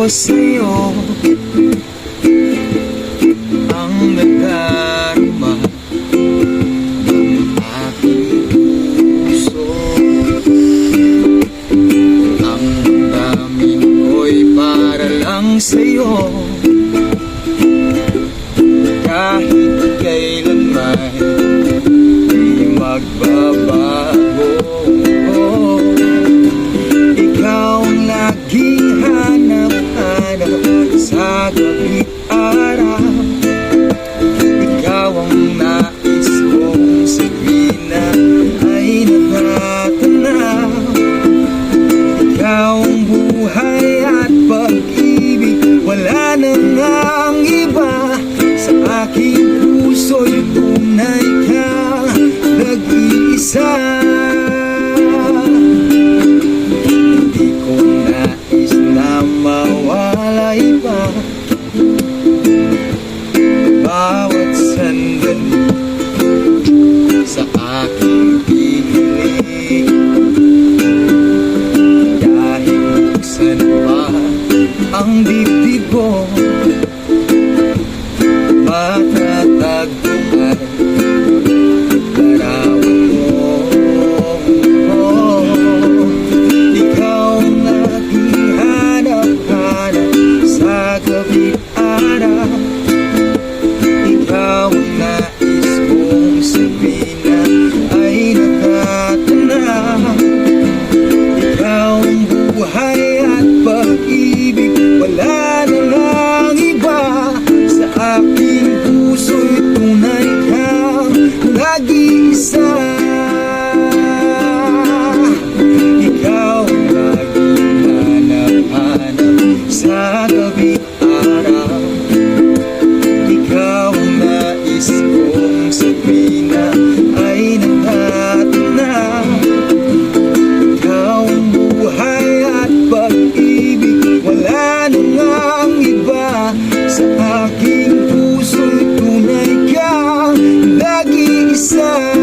ko sa'yo ang nadarama ng aking puso. Ang damdamin ko'y para lang sa'yo, kahit kailanman di magbabago. Ikaw ang laging hanap-hanap sa gabi't araw. Ikaw ang nais kong sabihin na ay natatanaw. Ikaw ang buhay at pag-ibig, wala nang ang iba. Sa aking puso'y tunay kang nag-iisa. Hindi ko nais na mawalay pa bawat sandali sa aking piling. Dahil buksan pa ang dibdib ko, matatagpuan larawan mo. Ikaw ang aking hanap-hanap sa gabi't araw. Ikaw ang nais kong sabihin na ay natatanaw. Ikaw ang buhay at pag-ibig, wala nang ang iba. Sa aking puso'y tunay kang nag-iisa. Ikaw ang laging hanap-hanap sa gabi't araw. Ikaw ang nais kong sabihin na ay natatanaw. Ikaw ang buhay at pag-ibig, wala nang ang iba. Sa aking puso'y tunay kang nag-iisa.